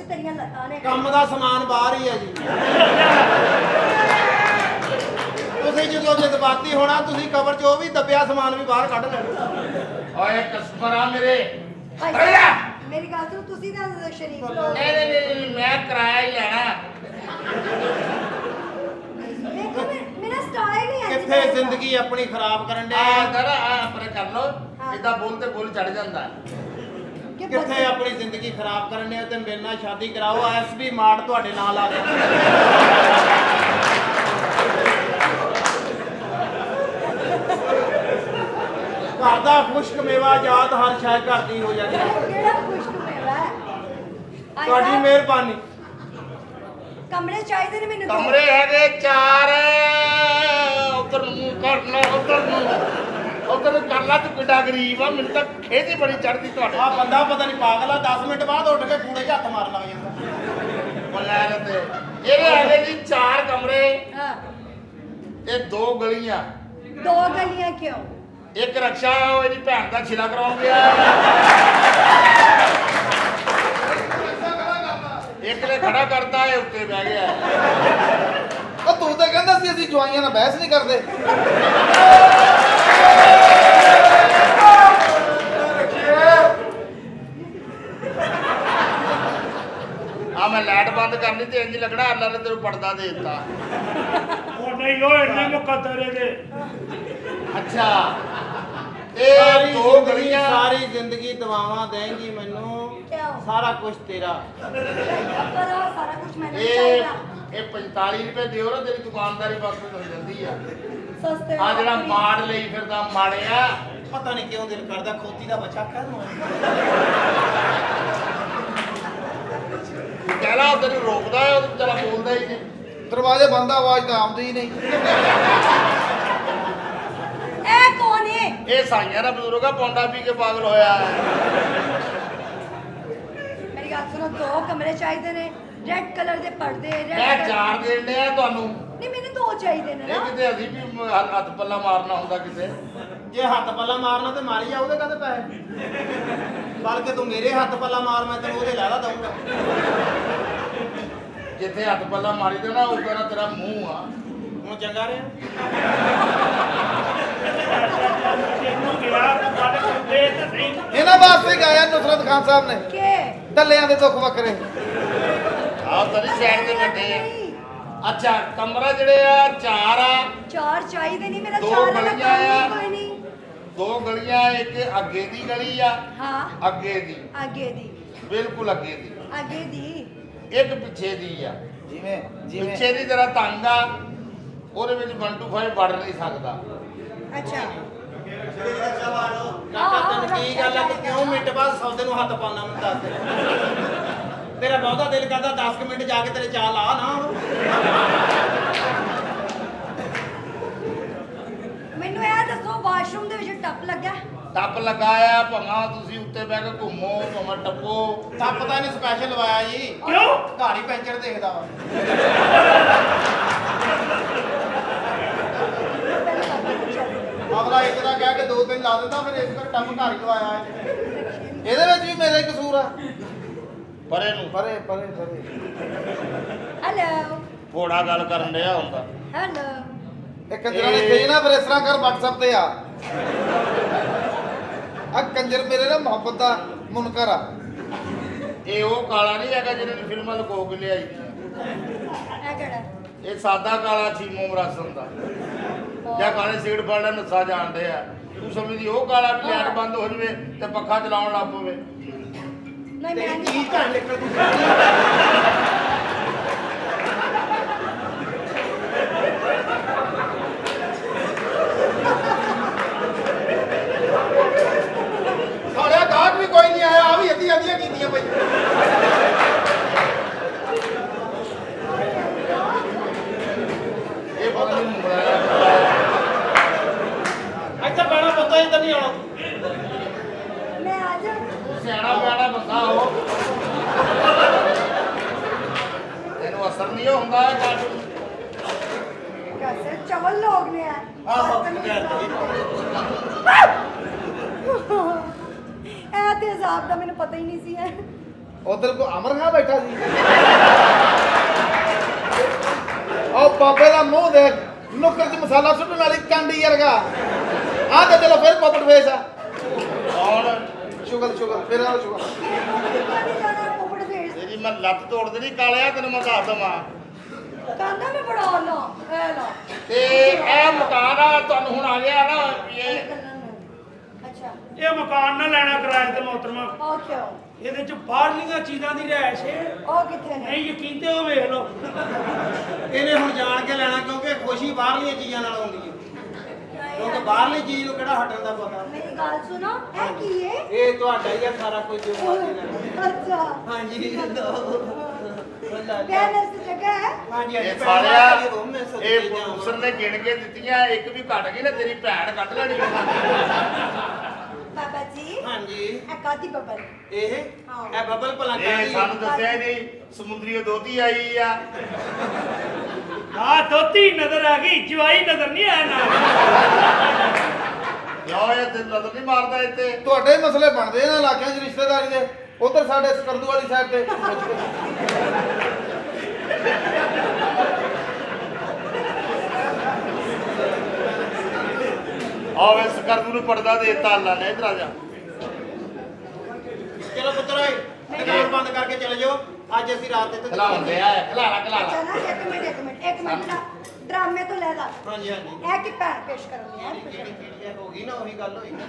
ਚ ਤੇਰੀਆਂ ਲੱਤਾਂ ਨੇ। ਕੰਮ ਦਾ ਸਮਾਨ ਬਾਹਰ ਹੀ ਹੈ ਜੀ। ਤੁਸੀਂ ਜਦੋਂ ਜਜ਼ਬਾਤੀ ਹੋਣਾ ਤੁਸੀਂ ਕਬਰ 'ਚ ਉਹ ਵੀ ਦੱਬਿਆ ਸਮਾਨ ਵੀ ਬਾਹਰ ਕੱਢ ਲੈਣਾ। ਓਏ ਕਸਮਰ ਆ ਮੇਰੇ। ਭਾਈ ਅਰੇ ਯਾਰ! ਮੇਰੀ ਗੱਲ ਸੁਣ, ਤੁਸੀਂ ਤਾਂ ਸ਼ਰੀਫ ਲੋਕ। ਨਹੀਂ ਮੈਂ ਕਿਰਾਇਆ ਹੀ ਲੈਣਾ। ਦੇਖੋ ਮੇਰਾ ਸਟਾਈਲ ਹੀ ਹੈ। ਕਿੱਥੇ ਜ਼ਿੰਦਗੀ ਆਪਣੀ ਖਰਾਬ ਕਰਨ ਦੇ। ਪਰ ਕਰ ਲੋ ਇਦਾਂ ਬੋਲ ਤੇ ਬੋਲ ਚੜ ਜਾਂਦਾ। ਕਿੱਥੇ ਆਪਣੀ ਜ਼ਿੰਦਗੀ ਖਰਾਬ ਕਰਨ ਦੇ ਤੇ ਮੇਰੇ ਨਾਲ ਸ਼ਾਦੀ ਕਰਾਓ। ਐਸਬੀ ਮਾਰਟ ਤੁਹਾਡੇ ਨਾਲ ਆ ਗਿਆ। ਘਰ ਦਾ ਖੁਸ਼ਕ ਮੇਵਾ ਜਾਤ ਹਰ ਸ਼ੈ ਘਰ ਦੀ ਹੋ ਜਾਂਦੀ ਹੈ। ਕਿਹੜਾ ਖੁਸ਼ਕ ਮੇਵਾ ਹੈ? ਤੁਹਾਡੀ ਮਿਹਰਬਾਨੀ। ਕਮਰੇ ਚਾਹੀਦੇ ਨੇ ਮੈਨੂੰ। ਕਮਰੇ ਹੈਗੇ 4। ਉਧਰ ਨੂੰ ਕਰਨਾ ਉਧਰ ਕਰ ਲਾ। ਤੂੰ ਕਿੱਡਾ ਗਰੀਬ ਆ। ਮੈਨੂੰ ਤਾਂ ਖੇਦੀ ਬੜੀ ਚੜਦੀ ਤੁਹਾਡੇ। ਆ ਬੰਦਾ ਪਤਾ ਨਹੀਂ ਪਾਗਲ ਆ। 10 ਮਿੰਟ ਬਾਅਦ ਉੱਠ ਕੇ ਕੂੜੇ 'ਚ ਹੱਥ ਮਾਰਨ ਲੱਗ ਜਾਂਦਾ। ਬੋਲਿਆ ਤੇ ਇਹਦੇ ਹੈਗੇ ਜੀ 4 ਕਮਰੇ ਹਾਂ। ਤੇ 2 ਗਲੀਆਂ। 2 ਗਲੀਆਂ ਕਿਉਂ? ਇੱਕ ਰਕਸ਼ਾ ਉਹ ਇਹਦੀ ਭੈਣ ਦਾ ਛਿਲਾ ਕਰਾਉਣ ਗਿਆ। ਇੱਕ ਨੇ ਖੜਾ ਕਰਤਾ ਇਹ ਉੱਤੇ ਬਹਿ ਗਿਆ। ਉਹ ਤੂੰ ਤਾਂ ਕਹਿੰਦਾ ਸੀ ਅਸੀਂ ਜਵਾਈਆਂ ਨਾਲ ਬਹਿਸ ਨਹੀਂ ਕਰਦੇ। ਆ ਮੈਂ ਲਾਈਟ ਬੰਦ ਕਰਨੀ ਤੇ ਇੰਜ ਲੱਗਣਾ ਅੱਲਾ ਨੇ ਤੈਨੂੰ ਪਰਦਾ ਦੇ ਦਿੱਤਾ। ਉਹ ਨਹੀਂ ਉਹ ਇੰਨੇ ਮੁਕੱਦਰ ਇਹਦੇ। ਅੱਛਾ ਇਹ 2 ਗਲੀਆਂ। ਸਾਰੀ ਜ਼ਿੰਦਗੀ ਦਵਾਵਾਂ ਦੇਂਗੀ ਮੈਨੂੰ। ਕਿਉਂ? ਸਾਰਾ ਕੁਝ ਤੇਰਾ। ਪਰ ਸਾਰਾ ਕੁਝ ਮੈਨੂੰ ਇਹ ਚਾਹੀਦਾ। ਇਹ 45 ਰੁਪਏ ਦਿਓ ਨਾ ਤੇਰੀ ਦੁਕਾਨਦਾਰੀ ਬਸ ਹੋ ਜਾਂਦੀ ਆ। ਸਸਤੇ ਆ ਜਿਹੜਾ ਮਾੜ ਲਈ ਫਿਰਦਾ ਮਾੜਿਆ। ਪਤਾ ਨਹੀਂ ਕਿਉਂ ਦਿਲ ਕਰਦਾ ਖੋਤੀ ਦਾ ਬੱਚਾ ਕਹਿ ਦਵਾਂ। ਕਹਿਲਾ ਉਹ ਤੈਨੂੰ ਰੋਕਦਾ ਹੈ ਉਹ ਵਿਚਾਰਾ ਬੋਲਦਾ ਹੀ ਨਹੀਂ। ਦਰਵਾਜ਼ੇ ਬੰਦ ਆ, ਆਵਾਜ਼ ਤਾਂ ਆਉਂਦੀ ਹੀ ਨਹੀਂ। ਇਹ ਕੌਣ ਹੈ? ਇਹ ਸਾਈਆਂ ਦਾ ਬਜ਼ੁਰਗ ਆ। ਪੌਂਡਾ ਪੀ ਕੇ ਪਾਗਲ ਹੋਇਆ ਹੈ। ਮੇਰੀ ਗੱਲ ਸੁਣੋ, 2 ਕਮਰੇ ਚਾਹੀਦੇ ਨੇ। ਰੈੱਡ ਕਲਰ ਦੇ ਪਰਦੇ। ਮੈਂ 4 ਦੇਣ ਡਿਆ ਤੁਹਾਨੂੰ। ਨਹੀਂ ਮੈਨੂੰ 2 ਚਾਹੀਦੇ ਨੇ ਇਹ ਨਾ। ਕਿਤੇ ਅਸੀਂ ਵੀ ਹੱਥ ਪੱਲਾ ਮਾਰਨਾ ਹੁੰਦਾ ਕਿਤੇ। ਜੇ ਹੱਥ ਪੱਲਾ ਮਾਰਨਾ ਤੇ ਮਾਰੀ ਜਾ। ਉਹਦੇ ਕਾਹਦੇ ਪੈਸੇ? ਬਲਕਿ ਤੂੰ ਮੇਰੇ ਹੱਥ ਪੱਲਾ ਮਾਰ, ਮੈਂ ਤੈਨੂੰ ਉਹਦੇ ਲੈਦਾ ਦਊਂਗਾ। ਜਿੱਥੇ ਹੱਥ ਪੱਲਾ ਮਾਰੀ ਦੇ ਨਾ ਉਹ ਕਹਿੰਦਾ ਤੇਰਾ ਮੂੰਹ ਆ। ਹੁਣ ਚੰਗਾ ਰਿਹਾ। ਤੈਨੂੰ ਗਿਆ ਗੱਲ ਕਰਦੇ ਤਾਂ ਸਹੀ। ਇਹਨਾਂ ਵਾਸਤੇ ਗਾਇਆ ਨੁਸਰਤ ਖਾਨ ਸਾਹਿਬ ਨੇ ਕਿ ਟੱਲਿਆਂ ਦੇ ਦੁੱਖ ਵੱਖਰੇ। ਆਹ ਤੇਰੀ ਸਾਈਡ ਤੇ ਬੈਠੇ ਆ। ਅੱਛਾ ਕਮਰਾ ਜਿਹੜੇ ਆ 4 ਆ। 4 ਚਾਹੀਦੇ ਨਹੀਂ। ਮੇਰਾ 2 4 ਵਾਲਾ ਗਲੀਆਂ ਕੰਮ ਆ। ਹੀ ਕੋਈ ਨਹੀਂ। 2 ਗਲੀਆਂ ਇੱਕ ਅੱਗੇ ਦੀ ਗਲੀ ਆ। ਹਾਂ ਅੱਗੇ ਦੀ ਅੱਗੇ ਦੀ। ਬਿਲਕੁਲ ਅੱਗੇ ਦੀ। ਅੱਗੇ ਦੀ। ਇੱਕ ਪਿੱਛੇ ਦੀ ਆ। ਜਿਵੇਂ ਪਿੱਛੇ ਦੀ ਜਰਾ ਤੰਗ ਆ। ਉਹਦੇ ਵਿੱਚ 1 2 5 ਵੜ ਨਹੀਂ ਸਕਦਾ। ਅੱਛਾ ਕਾਕਾ ਤੈਨੂੰ ਕੀ ਗੱਲ ਹੈ ਕਿ ਕਿਉਂ ਮਿੰਟ ਬਾਅਦ ਸੌਦੇ ਨੂੰ ਹੱਥ ਪਾਉਣਾ ਮੈਨੂੰ ਦੱਸ ਦੇ। ਤੇਰਾ ਬਹੁਤਾ ਦਿਲ ਕਰਦਾ 10 ਮਿੰਟ ਜਾ ਕੇ ਤੇਰੇ ਚਾਲ ਆ ਨਾ। ਮੈਨੂੰ ਇਹ ਦੱਸੋ, ਵਾਸ਼ਰੂਮ ਦੇ ਵਿੱਚ ਟੱਪ ਲੱਗਾ? ਟੱਪ ਲਗਾਇਆ ਭਾਵੇਂ ਤੁਸੀਂ ਉੱਤੇ ਬਹਿ ਕੇ ਘੁੰਮੋ ਭਾਵੇਂ ਟੱਪੋ। ਟੱਪ ਤਾਂ ਇਹਨੇ ਸਪੈਸ਼ਲ ਲਵਾਇਆ ਜੀ। ਕਿਉਂ? ਘਰ ਹੀ ਪੈਂਚਰ ਦੇਖਦਾ ਵਾ। ਅਗਲਾ ਇੱਕ ਦਾ ਕਹਿ ਕੇ 2 ਦਿਨ ਲਾ ਦਿੰਦਾ, ਫਿਰ ਇਸ ਕਰ ਟੱਪ ਘਰ ਹੀ ਲਵਾਇਆ ਹੈ। ਇਹਦੇ ਵਿੱਚ ਵੀ ਮੇਰਾ ਹੀ ਕਸੂਰ ਆ। ਪਰੇ ਨੂੰ ਪਰੇ ਪਰੇ ਪਰੇ। ਹੈਲੋ ਘੋੜਾ ਗੱਲ ਕਰਨ ਡਿਆ ਹੁੰਦਾ। ਹੈਲੋ। ਇਹ ਕੰਜਰਾਂ ਨੇ ਕਹੀ ਨਾ ਫਿਰ ਇਸ ਤਰ੍ਹਾਂ ਕਰ WhatsApp ਤੇ ਆ। ਆ ਕੰਜਰ ਮੇਰੇ ਨਾ ਮੁਹੱਬਤ ਦਾ ਮੁਨਕਰ ਆ। ਇਹ ਉਹ ਕਾਲਾ ਨਹੀਂ ਹੈਗਾ ਜਿਹਨੇ ਨੇ ਫਿਲਮਾਂ ਲੁਕੋ ਕੇ ਲਿਆਈ ਦੀਆਂ। ਇਹ ਕਿਹੜਾ? ਇਹ ਸਾਦਾ ਕਾਲਾ ਛੀਮੋ ਮਰਾਸਨ ਦਾ ਜਾਂ ਕਾਲੇ ਸੀਟ ਫੜ ਲੈ ਨੱਸਾ ਜਾਣਦੇ ਆ। ਤੂੰ ਸਮਝਦੀ ਉਹ ਕਾਲਾ ਵੀ ਲਾਈਟ ਬੰਦ ਹੋ ਜਵੇ ਤੇ ਪੱਖਾ ਚਲਾਉਣ ਲੱਗ ਪਵੇ। ਨਹੀਂ ਤੇ ਮੈਂ ਕੀ ਨਹੀਂ। ਘਰ ਨਿਕਲਦੀ। ਸਾਲਿਆ ਗਾਹਕ ਵੀ ਕੋਈ ਨਹੀਂ ਆਇਆ। ਆ ਵੀ ਅੱਧੀਆਂ ਕੀਤੀਆਂ ਬਈ। ਇਹ ਪਤਾ ਨਹੀਂ ਮੁੰਡਾ ਇੱਥੇ ਬੈਣਾ ਪਤਾ ਇੱਧਰ ਨਹੀਂ ਆਉਣਾ। ਮੈਂ ਆ ਜਾ। ਸਿਆਣਾ ਪਿਆਣਾ ਬੰਦਾ ਉਹ। ਤੈਨੂੰ ਅਸਰ ਨਹੀਂ ਹੁੰਦਾ ਇਹ ਕਾਰਟੂਨ। कैसे चवल लोग ने यार। ਇਹ ਤੇ ਅਜ਼ਾਬ ਦਾ ਮੈਨੂੰ ਪਤਾ ਹੀ ਨਹੀਂ ਸੀ। ਉਧਰ ਕੋ ਅਮਰ ਖਾ ਬੈਠਾ ਸੀ ਉਹ ਬਾਬੇ ਦਾ ਮੂੰਹ ਦੇਖ ਨੁੱਕਰ 'ਚ ਮਸਾਲਾ ਸੁੱਟਣ ਵਾਲੀ ਕਾਂਡੀ ਵਰਗਾ ਆਹ ਤੇ ਚਲੋ ਫਿਰ ਪੋਪਟ ਫੇਸ ਆ ਕੌਣ ਸ਼ੁਗਰ ਫਿਰ ਆ ਸ਼ੁਗਰ ਕਿੱਥੇ ਜਾਣਾ ਪੋਪੜ ਫੇਸ ਤੇਰੀ ਮੈਂ ਲੱਤ ਤੋੜ ਦੇਣੀ ਕਾਲਿਆ ਤੈਨੂੰ ਮੈਂ ਦੱਸ ਦਵਾਂ ਕਹਿੰਦਾ ਮੈਂ ਬੜਾ ਲਾ ਇਹ ਲਾ ਤੇ ਇਹ ਮਕਾਨ ਆ ਤੁਹਾਨੂੰ ਹੁਣ ਆ ਗਿਆ ਨਾ ਇਹ ਅੱਛਾ ਇਹ ਮਕਾਨ ਨਾ ਲੈਣਾ ਕਿਰਾਏ ਤੇ ਮੋਹਤਰਮਾ ਉਹ ਕਿਉਂ ਇਹਦੇ ਚ ਬਾਹਰਲੀਆਂ ਚੀਜ਼ਾਂ ਦੀ ਰਹਿائش ਹੈ ਉਹ ਕਿੱਥੇ ਨੇ ਨਹੀਂ ਯਕੀਨ ਤੇ ਉਹ ਵੇਖ ਲਓ ਇਹਨੇ ਹੁਣ ਜਾਣ ਕੇ ਲੈਣਾ ਕਿਉਂਕਿ ਖੁਸ਼ੀ ਬਾਹਰਲੀਆਂ ਚੀਜ਼ਾਂ ਨਾਲ ਆਉਂਦੀ ਹੈ ਕਿਉਂਕਿ ਬਾਹਰਲੀ ਚੀਜ਼ ਨੂੰ ਕਿਹੜਾ ਹਟਣ ਦਾ ਪਤਾ ਮੇਰੀ ਗੱਲ ਸੁਣੋ ਇਹ ਕੀ ਹੈ ਇਹ ਤੁਹਾਡਾ ਹੀ ਆ ਸਾਰਾ ਕੁਝ ਜੋ ਮਰਜ਼ੀ ਲੈਣਾ ਅੱਛਾ ਹਾਂਜੀ ਕਹਿਣੇ ਦੀ ਜਗ੍ਹਾ ਹੈ ਹਾਂਜੀ ਇਹ ਸਾਰਿਆ ਇਹ ਪ੍ਰੋਡਿਊਸਰ ਨੇ ਗਿਣ ਕੇ ਦਿੱਤੀਆਂ ਇੱਕ ਵੀ ਘਟ ਗਈ ਨਾ ਤੇਰੀ ਭੈਣ ਕੱਢ ਲੈਣੀ ਬਾਬਾ ਜੀ ਹਾਂਜੀ ਇਹ ਕਾਦੀ ਬੱਬਲ ਇਹ ਇਹ ਬੱਬਲ ਪਲਾਂਟਾ ਇਹ ਸਾਨੂੰ ਦੱਸਿਆ ਹੀ ਨਹੀਂ ਸਮੁੰਦਰੀ ਦੋਤੀ ਆਈ ਆ ਆ ਦੋਤੀ ਨਜ਼ਰ ਆ ਗਈ ਜਵਾਈ ਨਜ਼ਰ ਨਹੀਂ ਆਇਆ ਨਾ ਕਿਉਂ ਇਹ ਤੇ ਨਜ਼ਰ ਨਹੀਂ ਮਾਰਦਾ ਇੱਥੇ ਤੁਹਾਡੇ ਹੀ ਮਸਲੇ ਬਣਦੇ ਇਹਨਾਂ ਇਲਾਕਿਆਂ 'ਚ ਰਿਸ਼ਤੇਦਾਰੀ ਦੇ ਉਧਰ ਸਾਡੇ ਸਕਰਦੂ ਵਾਲੀ ਸਾਈਡ ਤੇ ਆਓ ਇਸ ਕਰਦੂ ਨੂੰ ਪਰਦਾ ਦੇ ਦਿੱਤਾ ਅੱਲਾ ਨੇ ਇਧਰ ਆ ਜਾ ਚਲੋ ਪੁੱਤਰ ਓਏ ਦੁਕਾਨ ਬੰਦ ਕਰਕੇ ਚਲੇ ਜਾਓ ਅੱਜ ਅਸੀਂ ਰਾਤ ਦੇ ਖਲਾਉਂਦੇ ਆ ਖਲਾਲਾ ਅੱਛਾ ਨਾ ਇੱਕ ਮਿੰਟ ਨਾ ਡਰਾਮੇ ਤੋਂ ਲੈ ਲਾ ਹਾਂਜੀ ਹਾਂਜੀ ਇਹ ਕੀ ਭੈਣ ਪੇਸ਼ ਕਰਨੀ ਹੈ ਕਿਹੜੀ ਕਿਹੜੀ ਹੋ ਗਈ ਨਾ ਉਹੀ ਗੱਲ ਹੋਈ ਨਾ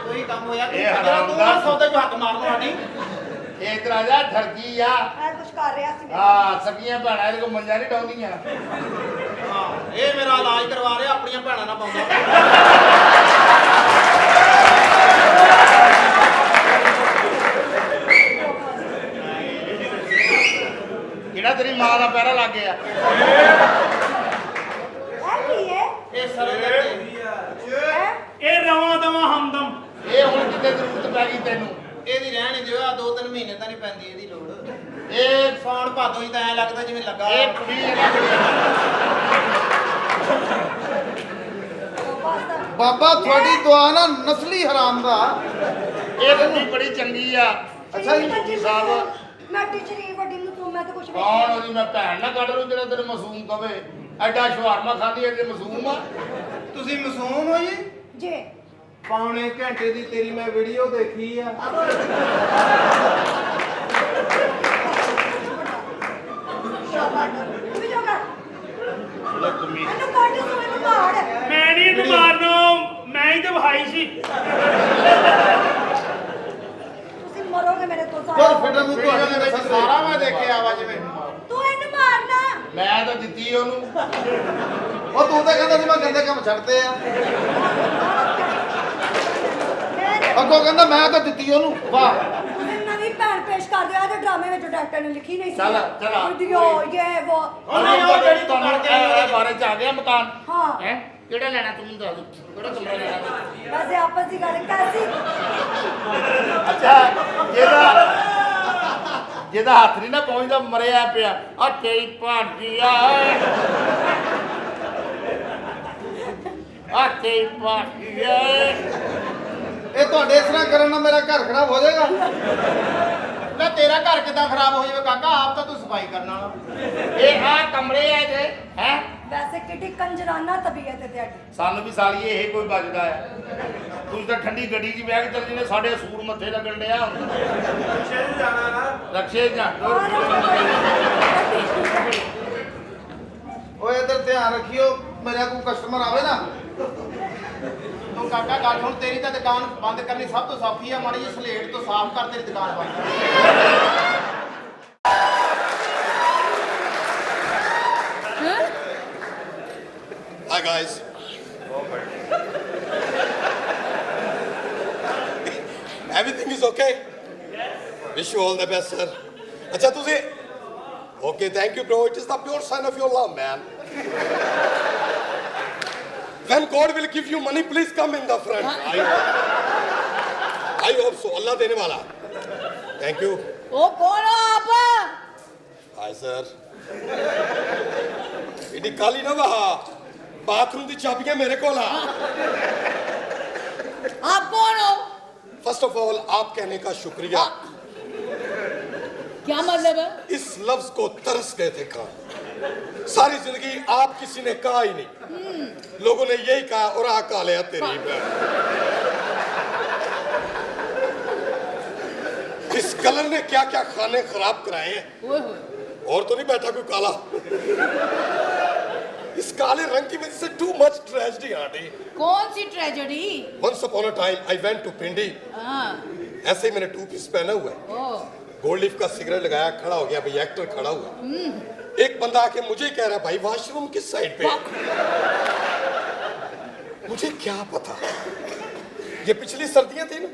ਉਹੀ ਕੰਮ ਹੋਇਆ ਇਹ ਹਰਾਮ ਤੂੰ ਦਾ ਆਹ ਸੌਦੇ ਚ ਹੱਥ ਮਾਰਨਾ ਸਾਡੀ ਇਹ ਇਧਰ ਆ ਜਾ ਠਰਕੀ ਆ ਇਹ ਕੁਝ ਕਰ ਰਿਹਾ ਸੀ ਹਾਂ ਸਕੀਆਂ ਭੈਣਾਂ ਇਹਦੇ ਕੋ ਮੰਜਾ ਨਹੀਂ ਡਾਉਂਦੀਆਂ ਹਾਂ ਇਹ ਮੇਰਾ ਇਲਾਜ ਕਰਵਾ ਰਿਹਾ ਆਪਣੀਆਂ ਭੈਣਾਂ ਨਾਲ ਪਾਉਂਦਾ ਕਿਹੜਾ ਤੇਰੀ ਮਾਂ ਦਾ ਪੈਰਾ ਲੱਗ ਗਿਆ ਇਹ ਕੀ ਹੈ ਇਹ ਸਰੋਂ ਦੇ ਇਹ ਇਹ ਰਵਾਂ ਦਵਾਂ ਹਮਦਮ ਇਹ ਹੁਣ ਕਿਤੇ ਜ਼ਰੂਰਤ ਪੈ ਗਈ ਤੈਨੂੰ ਇਹਦੀ ਰਹਿਣ ਹੀ ਦਿਓ ਆ 2-3 ਮਹੀਨੇ ਤਾਂ ਨਹੀਂ ਪੈਂਦੀ ਇਹਦੀ ਲੋੜ ਇਹ ਸੌਣ ਭਾਦੋਂ ਹੀ ਤਾਂ ਐ ਲੱਗਦਾ ਜਿਵੇਂ ਲੱਗਾ ਇਹ ਕੁੜੀ ਜਿਹੜਾ ਬਾਬਾ ਤੁਹਾਡੀ ਦੁਆ ਨਾ ਨਸਲੀ ਹਰਾਮ ਦਾ ਇਹ ਕੁੜੀ ਬੜੀ ਚੰਗੀ ਆ ਅੱਛਾ ਜੀ ਜੀ ਸਾਹਿਬ ਮੈਂ ਟੀਚਰੀ ਵੱਡੀ ਨੂੰ ਤੂੰ ਮੈਂ ਤਾਂ ਕੁਝ ਕੌਣ ਉਹਦੀ ਮੈਂ ਭੈਣ ਨਾ ਕੱਢ ਲੂ ਜਿਹੜਾ ਤੈਨੂੰ ਮਾਸੂਮ ਕਵੇ ਐਡਾ ਸ਼ਵਾਰਮਾ ਖਾਂਦੀ ਐ ਜੇ ਮਾਸੂਮ ਆ ਤੁਸੀਂ ਮਾਸੂਮ ਹੋ ਜੀ ਜੇ ਪੌਣੇ ਘੰਟੇ ਦੀ ਤੇਰੀ ਮੈਂ ਵੀਡੀਓ ਦੇਖੀ ਆ ਤੂੰ ਵੀ ਜੋ ਕਰ ਲੈ ਤੁਮੀ ਇਹਨੂੰ ਕੱਢ ਤੂੰ ਇਹਨੂੰ ਮਾਰ ਮੈਂ ਨਹੀਂ ਇਹਨੂੰ ਮਾਰਨਾ ਮੈਂ ਹੀ ਤੇ ਵਹਾਈ ਸੀ ਤੁਸੀਂ ਮਰੋਗੇ ਮੇਰੇ ਤੋਂ ਚਲ ਫਿਟਰ ਨੂੰ ਵੀਡੀਓ ਦੇ ਤੁਹਾਡੇ ਵਿੱਚ ਸਾਰਾ ਮੈਂ ਦੇਖਿਆ ਵਾ ਜਿਵੇਂ ਤੂੰ ਇਹਨੂੰ ਮਾਰਨਾ ਮੈਂ ਤਾਂ ਦਿੱਤੀ ਉਹਨੂੰ ਉਹ ਤੂੰ ਤਾਂ ਕਹਿੰਦਾ ਸੀ ਮੈਂ ਗੰਦੇ ਕੰਮ ਛੱਡਦੇ ਆ ਅੱਗੋਂ ਕਹਿੰਦਾ ਮੈਂ ਤਾਂ ਦਿੱਤੀ ਉਹਨੂੰ ਵਾਹ ਤੁਸੀਂ ਨਵੀਂ ਭੈਣ ਪੇਸ਼ ਕਰ ਦਿਓ ਇਹਦੇ ਡਰਾਮੇ ਵਿੱਚ ਡਾਇਰੈਕਟਰ ਨੇ ਲਿਖੀ ਨਹੀਂ ਸੀ ਚੱਲ, ਚੱਲ ਆ। ਵੀਡੀਓ ਇਹ ਉਹ ਉਹ ਨਹੀਂ ਉਹ ਜਿਹੜੀ ਤੂੰ ਤੁਹਾਨੂੰ ਕਰਕੇ ਆਈ ਇਹ ਉਹਦੇ ਬਾਰੇ ਚ ਆ ਗਿਆ ਮਕਾਨ ਹਾਂ ਹੈ ਕਿਹੜਾ ਲੈਣਾ ਤੂੰ ਮੈਨੂੰ ਦੱਸ ਕਿਹੜਾ ਕਮਰਾ ਲੈਣਾ ਵੈਸੇ ਆਪਸ ਦੀ ਗੱਲ ਕਰਦੀ ਅੱਛਾ ਜਿਹਦਾ ਹੱਥ ਨਹੀਂ ਨਾ ਪਹੁੰਚਦਾ ਮਰਿਆ ਪਿਆ ਆ ਤੇਰੀ ਭਾਂਜੀ ਆ ਆ ਤੇਰੀ ਭਾਂਜੀ ਆ ਇਹ ਤੁਹਾਡੇ ਇਸ ਤਰ੍ਹਾਂ ਕਰਨ ਨਾਲ ਮੇਰਾ ਘਰ ਖਰਾਬ ਹੋ ਜਾਏਗਾ ਨਾ ਤੇਰਾ ਘਰ ਕਿਦਾਂ ਖਰਾਬ ਹੋ ਜਾਵੇ ਕਾਕਾ ਆਪ ਤਾਂ ਤੂੰ ਸਫਾਈ ਕਰਨ ਵਾਲਾ ਇਹ ਆ ਕਮਰੇ ਆ ਜੇ ਹੈ ਵੈਸੇ ਕਿੱਡੀ ਕੰਜਰਾਨਾ ਤਬੀਅਤ ਹੈ ਤੁਹਾਡੀ ਸਾਨੂੰ ਵੀ ਸਾਲੀਏ ਇਹ ਕੋਈ ਵੱਜਦਾ ਹੈ ਤੁਸੀਂ ਤਾਂ ਠੰਡੀ ਗੱਡੀ 'ਚ ਬਹਿ ਕੇ ਚੱਲ ਜਿਹਨੇ ਸਾਡੇ ਸੂਰ ਮੱਥੇ ਲੱਗਣ ਡਿਆ ਰਕਸ਼ੇ ਜਾ ਓਏ ਇਧਰ ਧਿਆਨ ਰੱਖਿਓ ਮੇਰਾ ਕੋਈ ਕਸਟਮਰ ਆਵੇ ਨਾ ਤੂੰ ਕਾਕਾ ਗੱਲ ਹੁਣ ਤੇਰੀ ਤਾਂ ਦੁਕਾਨ ਬੰਦ ਕਰਨੀ ਸਭ ਤੋਂ ਸੌਖੀ ਆ ਮਾੜੀ ਜਿਹੀ ਸਲੇਟ ਤੋਂ ਸਾਫ਼ ਕਰ ਤੇਰੀ ਦੁਕਾਨ ਬੰਦ Hi guys. Everything is okay? Yes. Wish you all the best, sir. Acha tuzi. Okay, thank you, bro. It is the pure sign of your love, man. When God will give you money, please come in the front. I hope so. Allah dene wala. Thank you. ਉਹ ਕੌਣ ਹੋ ਆਪ Hi, sir. ED काली ना वहा bathroom दी चाबियां मेरे को ला आप कौन हो फर्स्ट ऑफ ऑल आप कहने का शुक्रिया क्या मतलब है? इस लफ्ज को तरस गए थे कहा। सारी जिंदगी आप किसी ने कहा ही नहीं, लोगों ने यही कहा और आ का लिया तेरी बहन। इस कलर ने क्या क्या खाने खराब कराए हैं। और तो नहीं बैठा कोई काला। इस काले रंग की वजह से टू मच ट्रेजेडी आंटी। कौन सी tragedy? Once upon a time I went to Pindi. ऐसे ही मैंने टू पीस पहना हुआ है, गोल्ड लीफ का सिगरेट लगाया, खड़ा हो गया, भाई एक्टर खड़ा हुआ। एक बंदा आके मुझे कह रहा है भाई वॉशरूम किस साइड पे है? मुझे क्या पता, ये पिछली सर्दियां थी ना,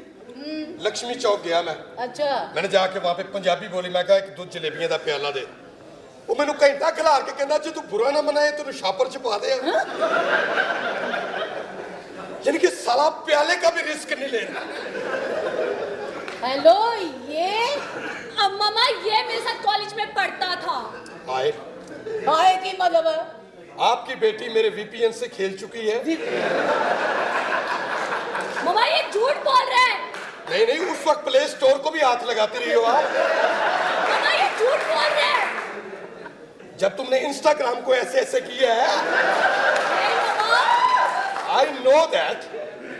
लक्ष्मी चौक गया मैं। अच्छा। मैंने जाके वहां पे पंजाबी बोली, मैं कहा एक दो जलेबियां दा प्याला दे। वो मैंने घंटा खिलार के कहना जे तू बुरा ना मनाए तेन छापर च पा दे। यानी कि साला प्याले का भी रिस्क नहीं ले रहा। हेलो, ये मामा ये मेरे साथ कॉलेज में पढ़ता था। आए आए की मतलब है? आपकी बेटी मेरे वीपीएन से खेल चुकी है। मामा ये झूठ बोल रहा है। नहीं नहीं, उस वक्त प्ले स्टोर को भी हाथ लगाती रही हो आप। मामा ये झूठ बोल रहा है। जब तुमने इंस्टाग्राम को ऐसे ऐसे किया है। आई नो दैट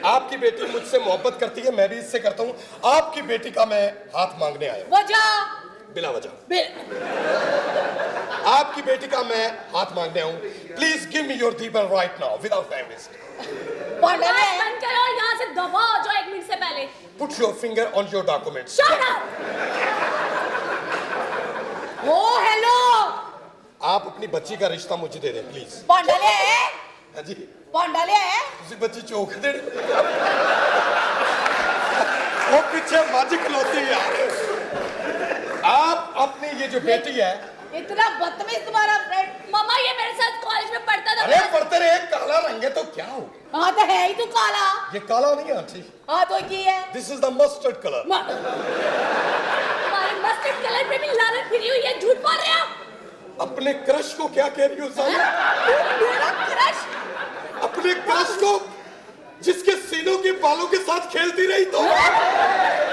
आपकी बेटी मुझसे मोहब्बत करती है, मैं भी इससे करता हूँ। आपकी बेटी का मैं हाथ मांगने आया हूँ। वजह? बिला वजह। आपकी बेटी का मैं हाथ मांगने आऊँ। Please give me your Deepan right now without time waste. बंद करो, यहाँ से दफा हो जाओ 1 मिनट से पहले। Put your finger on your documents. Shut up. Oh hello, आप अपनी बच्ची का रिश्ता मुझे दे दें प्लीज। पांडाले है? हाँ जी। पांडाले है? ਤੁਸੀਂ ਬੱਚੀ ਚੋਕ ਦੇ वो पीछे मैजिक खलोती यार। आप अपनी ये जो बेटी है, इतना बदतमीज तुम्हारा फ्रेंड। मामा ये मेरे साथ कॉलेज में पढ़ता था। अरे पढ़ते रहे, काला रंग है तो क्या हो गया? हाँ तो है ही तू काला। ये काला नहीं आंटी, हाँ तो की है? This is the mustard colour. तुम्हारे मस्टर्ड कलर पे भी लानत फिरी हुई है, झूठ बोल रहे हो। अपने क्रश को क्या कह रही हो साला? मेरा क्रश? अपने क्रश को जिसके सीनों के बालों के साथ खेलती रही तो?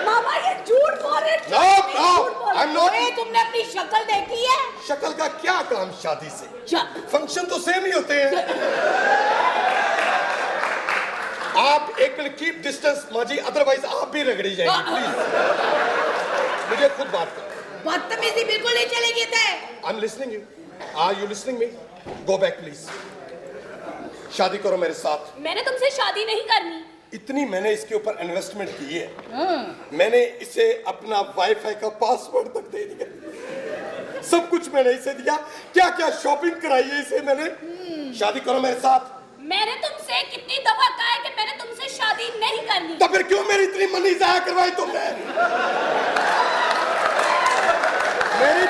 मामा ये झूठ बोल रहे No, no, I'm not. अरे तुमने अपनी शक्ल देखी है? शक्ल का क्या काम शादी से? फंक्शन तो सेम ही होते हैं। आप एक मिनट कीप डिस्टेंस माजी, अदरवाइज आप भी रगड़ी जाएंगी प्लीज। मुझे खुद बात करो। बदतमीजी बिल्कुल नहीं चलेगी थे। I am listening you. Are you listening me? Go back please. शादी करो मेरे साथ। मैंने तुमसे शादी नहीं करनी। इतनी मैंने इसके ऊपर इन्वेस्टमेंट की है। मैंने इसे अपना वाईफाई का पासवर्ड तक दे दिया, सब कुछ मैंने इसे दिया, क्या क्या शॉपिंग कराई है इसे मैंने। शादी करो मेरे साथ। मैंने तुमसे कितनी दफा कहा है कि मैंने तुमसे शादी नहीं करनी। तो फिर क्यों मेरी इतनी मनी जाया करवाई तुमने? मेरी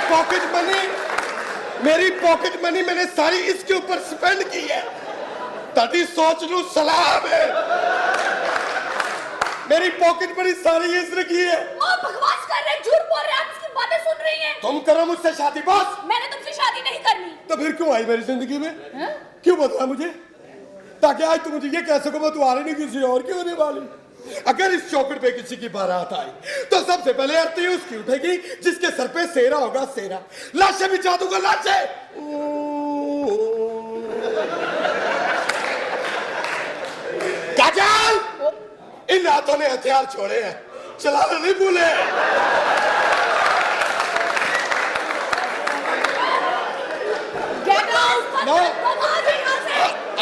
पॉकेट मनी मैंने सारी इसके ऊपर स्पेंड की है। ताड़ी सोच लू सलाम है। मेरी पॉकेट मनी सारी इसने की है। आप बकवास कर रहे हैं, झूठ बोल रहे हैं, आप इसकी बातें सुन रही हैं। तुम करो मुझसे शादी बस। मैंने तुमसे शादी नहीं करनी। तो फिर क्यों आई मेरी जिंदगी में? क्यों बताया मुझे? ताकि आज तुम मुझे ये कह सको मैं तुम्हारी नहीं किसी और की होने वाली। अगर इस चौखट पे किसी की बारात आई तो सबसे पहले आरती उसकी उठेगी जिसके सर पे सेहरा होगा, सेहरा। लाशें बिछा दूंगा, लाशें। काजल, इन हाथों ने हथियार छोड़े हैं, चलाना नहीं भूले। Get out! No. दबा दो यहाँ से।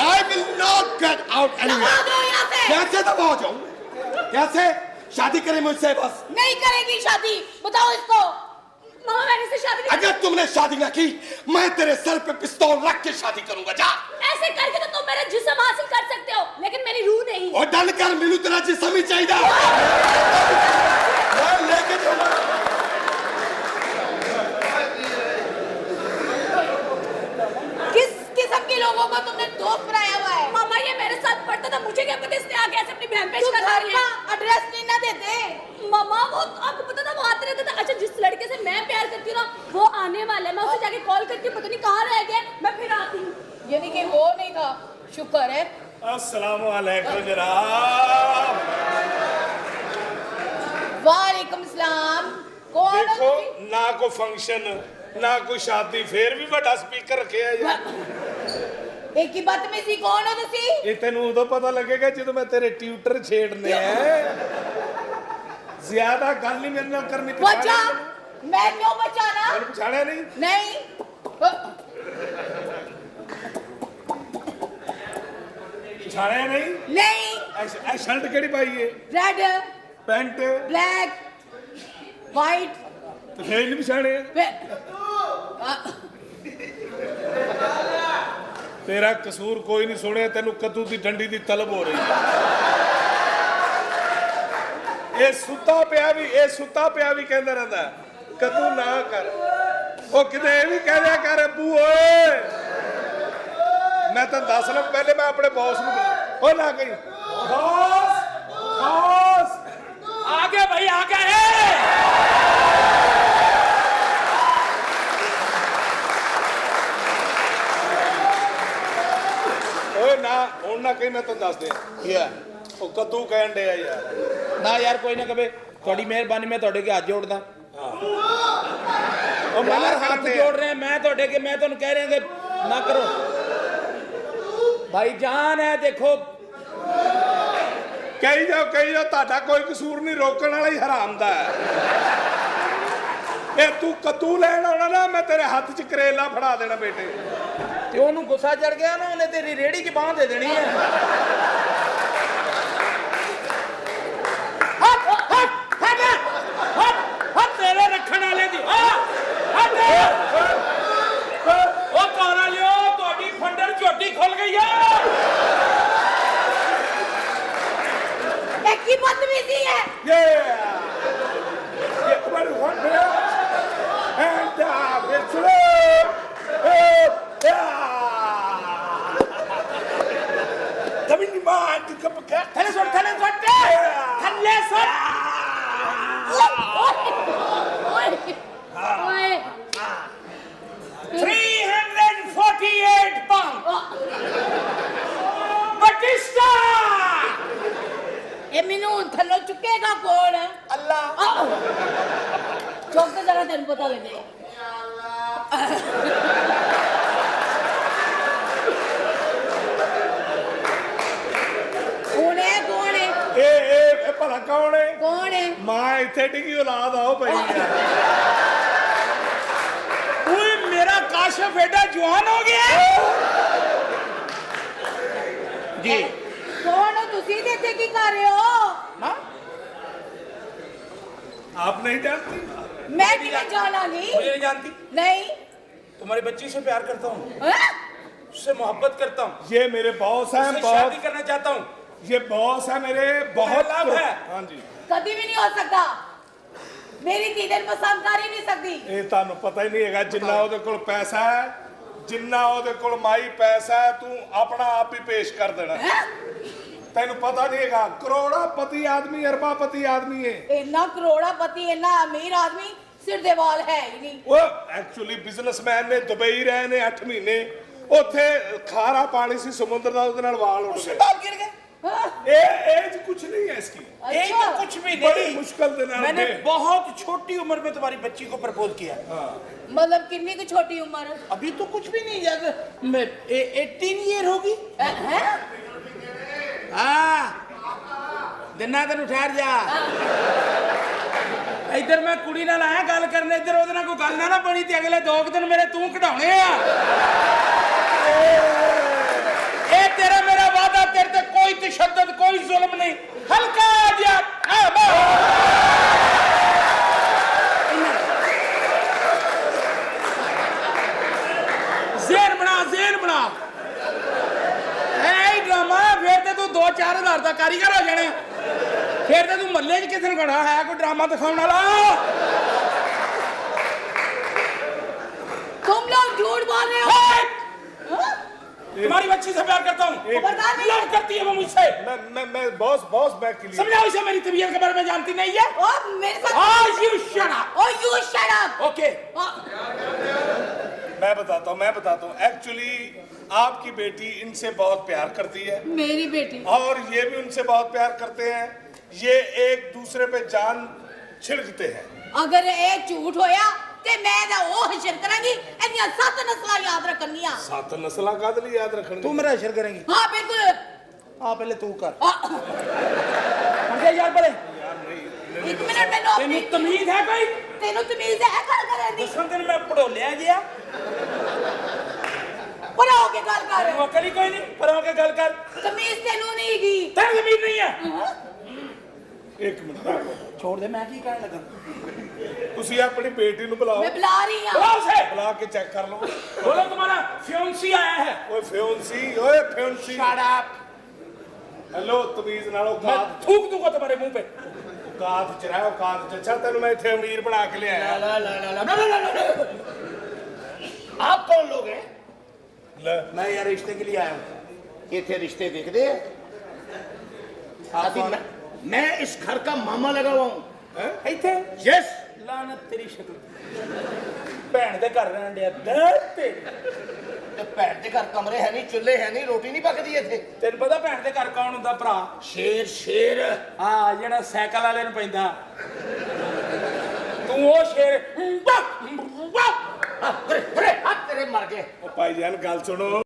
I will not get out anywhere. दबा दो यहाँ से। कैसे दबा जाऊं? कैसे? शादी करें मुझसे बस। नहीं करेगी शादी, बताओ इसको। मामा मैंने इससे शादी नहीं। अगर तुमने शादी ना की, मैं तेरे सर पे पिस्तौल रख के शादी करूंगा। जा। ऐसे करके तो तुम मेरा जिस्म हासिल कर सकते हो, लेकिन मेरी रूह नहीं। और डन कर मिलू तेरा जिस्म ही चाहिए। मैं लेके चलूं। किस किस्म के लोगों को तुमने दोस्त बनाया हुआ है? मामा ये मेरे साथ पढ़ता था, मुझे क्या पता इसने आगे ऐसे अपनी बहन पेश तू कर घर रही का है। एड्रेस नहीं ना देते? मामा वो आपको पता था वो आते रहता था। अच्छा जिस लड़के से मैं प्यार करती हूँ ना वो आने वाला है, मैं उसे जाके कॉल करती हूँ, पता नहीं कहाँ रह गया, मैं फिर आती हूँ। यानी कि वो नहीं था, शुक्र है। अस्सलाम वालेकुम जनाब। वालेकुम सलाम। कौन हो देखो तुम? ना कोई फंक्शन ना कोई शादी, फिर भी बड़ा स्पीकर रखे है यार। एक ही बदतमीजी कौन हो तुसी? ये तेन उदो पता लगेगा जो मैं तेरे ट्यूटर छेड़ने हैं। ज्यादा गल नहीं मेरे नाल करनी। बचा, मैं क्यों बचाना? मैंने पछाड़ा नहीं। नहीं पछाड़ा नहीं। नहीं। ऐ शर्ट केड़ी पाई है? Red, pant, black, white. तो फिर नहीं पछाड़े। तेरा कसूर कोई नहीं, सुने तेन कद्दू की डंडी की तलब हो रही है। ये सुता पिया भी कहता रहता है कद्दू ना कर। वो किते भी कह दिया कर अबू ओए, मैं तो दस लग पहले मैं अपने बॉस ਨੂੰ ओ ना गई बॉस आ गया भाई, आ गया है। ओए ना ਹੁਣ ਨਾ ਕਹੀਂ, मैं तो दस दे क्या ਉਹ ਕद्दू ਕਹਿਣ ਡਿਆ ਯਾਰ। ना यार कोई ना कहे, थोड़ी मेहरबानी मैं थोड़े के हाथ जोड़दा। ਉਹ ਮੈਂ यार हाथ जोड़ रहे हैं, मैं थोड़े के, मैं तो कह रहे हैं कि ना करो भाई जान है। देखो ਕਹੀ ਜਾਓ ਤੁਹਾਡਾ ਕੋਈ ਕਸੂਰ ਨਹੀਂ, ਰੋਕਣ ਵਾਲਾ ਹੀ ਹਰਾਮ ਦਾ ਹੈ। ਇਹ ਤੂੰ ਕੱਦੂ ਲੈਣ ਆਉਣਾ ਨਾ, ਮੈਂ ਤੇਰੇ ਹੱਥ 'ਚ ਕਰੇਲਾ ਫੜਾ ਦੇਣਾ ਬੇਟੇ। ਤੇ ਉਹਨੂੰ ਗੁੱਸਾ ਚੜ ਗਿਆ ਨਾ, ਉਹਨੇ ਤੇਰੀ ਰੇੜੀ 'ਚ ਬਾਂਹ ਦੇ ਦੇਣੀ ਹੈ। हट तेरे रखने वाले दी हट। ओ कौरा लियो, तोड़ी फंडर झोटी खुल गई है। एक ही बदतमीजी है। थले सुट थले सुट थले सुट। ओए 348 pound बटिस्टा। ये मैनू थल्लो चुकेगा कौन? अल्लाह। चौक तो जरा तेन पता लगे। कौन है? ਇਹ ਭਲਾ ਕੌਣ ਹੈ? कौन है? ਮਾਂ ਇੱਥੇ ਡਿੱਗੀ ਔਲਾਦ ਆਓ ਪਈ ਹੈ। ओए मेरा काशिफ एडा जवान हो गया जी। कौन हो तुसी? देते की कर रहे हो? ना आप नहीं जानती? मैं किधर जाना नहीं? मुझे नहीं जानती। नहीं। तुम्हारी बच्ची से प्यार करता हूँ, हाँ? उससे मोहब्बत करता हूँ, ये मेरे बॉस हैं। उससे बहुत शादी करना चाहता हूँ। ये बॉस है मेरे, बहुत लाभ है। हाँ जी। कभी भी नहीं हो सकता। मेरी दीदन पसंद कर ही नहीं सकती। ਇਹ ਤੁਹਾਨੂੰ ਪਤਾ ਹੀ ਨਹੀਂ ਹੈਗਾ, ਜਿੰਨਾ ਉਹਦੇ ਕੋਲ ਪੈਸਾ ਹੈ, ਜਿੰਨਾ ਉਹਦੇ ਕੋਲ ਮਾਈ ਪੈਸਾ ਹੈ, ਤੂੰ ਆਪਣਾ ਆਪ ਹੀ ਪੇਸ਼ ਕਰ ਦੇਣਾ। ਤੈਨੂੰ ਪਤਾ ਨਹੀਂ ਹੈਗਾ, ਕਰੋੜਾਪਤੀ ਆਦਮੀ, ਅਰਬਾਪਤੀ ਆਦਮੀ ਹੈ। इतना करोड़ापति, इतना अमीर आदमी सिर दे वाल है ही नहीं। ਉਹ ਐਕਚੁਅਲੀ ਬਿਜ਼ਨਸਮੈਨ ਨੇ, ਦੁਬਈ ਰਹੇ ਨੇ 8 ਮਹੀਨੇ, ਉੱਥੇ ਖਾਰਾ ਪਾਣੀ ਸੀ ਸਮੁੰਦਰ ਦਾ, ਉਹਦੇ ਨਾਲ ਵਾਲ ਉੱਡ ਗਏ। बाल गिर गए। हाँ? एज कुछ नहीं है इसकी, यही तो कुछ भी बड़ी नहीं। मुश्किल के नाल मैंने में। बहुत छोटी उम्र में तुम्हारी बच्ची को प्रपोज किया। मतलब कितनी की छोटी उम्र? अभी तो कुछ भी नहीं, यार 18 ईयर होगी। है? हाँ दिना तेन ठहर जा। इधर मैं कुड़ी नाल आया गल करने, इधर ओदे नाल कोई गल ना बनी ते अगले 2 दिन मेरे तू कढाउणे आ। ए तेरा मेरा वादा, तेरे ते कोई तशद्दुद, कोई जुल्म नहीं, हल्का जिहा ज़ेन बना ऐ ड्रामा। फिर ते तू 2-4 हज़ार का कारीगर हो जाने, फिर ते तू मल्ले च किसे खड़ा है कोई ड्रामा दिखाने वाला। तुम लोग झूठ बोल रहे हो। हाँ? तुम्हारी बच्ची से प्यार करता हूँ, खबरदार नहीं। लव करती है वो मुझसे। मैं बॉस मैं के लिए समझाओ इसे, मेरी तबीयत के बारे में जानती नहीं है। ओ मेरे साथ। You shut up. O you shut up. Okay. मैं बताता हूँ एक्चुअली आपकी बेटी इनसे बहुत प्यार करती है, मेरी बेटी। और ये भी उनसे बहुत प्यार करते हैं। ये एक दूसरे पे जान छिड़कते हैं। अगर ये झूठ होया ਤੇ ਮੈਂ ਤਾਂ ਉਹ ਹਸ਼ਰ ਕਰਾਂਗੀ ਇਹਦੀਆਂ 7 ਨਸਲਾਂ ਯਾਦ ਰੱਖਣਗੀਆਂ 7 ਨਸਲਾਂ ਕਾਹਦੇ ਲਈ ਯਾਦ ਰੱਖਣਗੇ ਤੂੰ ਮੇਰਾ ਅਸ਼ਰ ਕਰੇਂਗੀ ਹਾਂ ਬਿਲकुल ਆ ਪਹਿਲੇ ਤੂੰ ਕਰ ਆਹ, ਅੰਦੇ ਯਾਰ ਬੜੇ ਇੱਕ ਮਿੰਟ ਮੈਨੂੰ ਤੈਨੂੰ ਤਮੀਜ਼ ਹੈ ਕੋਈ ਤੈਨੂੰ ਤਮੀਜ਼ ਹੈ ਗੱਲ ਕਰਨ ਦੀ ਦੱਸਾਂ ਤੈਨੂੰ ਮੈਂ ਪੜੋਲਿਆ ਜਿਆ ਪਰ ਹੋ ਕੇ ਗੱਲ ਕਰ ਤੈਨੂੰ ਅਕਲ ਹੀ ਕੋਈ ਨਹੀਂ ਪਰ ਹੋ ਕੇ ਗੱਲ ਕਰ ਤਮੀਜ਼ ਤੈਨੂੰ ਨਹੀਂ ਹੈਗੀ ਤੈਨੂੰ ਜ਼ਮੀਨ ਨਹੀਂ ਹੈ ਇੱਕ ਮਿੰਟ छोड़ दे मैं की कहने लगा ਤੁਸੀਂ ਆਪਣੀ ਬੇਟੀ ਨੂੰ ਬੁਲਾਓ ਮੈਂ ਬੁਲਾ ਰਹੀ ਹਾਂ बुलाओ उसे ਬੁਲਾ ਕੇ ਚੈੱਕ ਕਰ ਲਓ बोलो तुम्हारा फ्योंसी आया है ਓਏ ਫਿਓਂਸੀ शट अप ਹੈਲੋ ਤਮੀਜ਼ ਨਾਲ मैं ਔਕਾਤ थूक दूंगा तुम्हारे मुंह पे ਔਕਾਤ ਚ ਰਹਿ ਔਕਾਤ ਚ ਅੱਛਾ ਤੈਨੂੰ ਮੈਂ ਇੱਥੇ ਅਮੀਰ ਬਣਾ ਕੇ ਲਿਆਇਆ ਆਪ ਕੌਣ ਲੋਗ ਹੈ ਲੈ मैं यार रिश्ते के लिए आया हूँ ਇੱਥੇ ਰਿਸ਼ਤੇ ਦੇਖਦੇ ਆ आप अभी कौन? मैं इस घर का मामा लगा हुआ हूँ ਇੱਥੇ यस ਲਾਨਤ ਤੇਰੀ ਸ਼ਕਲ ਭੈਣ ਦੇ ਘਰ ਰਹਿਣ ਡਿਆ ਦਰਦ ਤੇ ਤੇ ਭੈਣ ਦੇ ਘਰ ਕਮਰੇ ਹੈ ਨਹੀਂ ਚੁੱਲ੍ਹੇ ਹੈ ਨਹੀਂ ਰੋਟੀ ਨਹੀਂ ਪੱਕਦੀ ਇੱਥੇ ਤੈਨੂੰ ਪਤਾ ਭੈਣ ਦੇ ਘਰ ਕੌਣ ਹੁੰਦਾ ਭਰਾ ਸ਼ੇਰ ਹਾਂ ਜਿਹੜਾ ਸਾਈਕਲ ਵਾਲੇ ਨੂੰ ਪੈਂਦਾ ਤੂੰ ਉਹ ਸ਼ੇਰ ਤੇਰੇ ਮਰ ਗਏ ਉਹ ਭਾਈ ਜਾਨ ਗੱਲ ਸੁਣੋ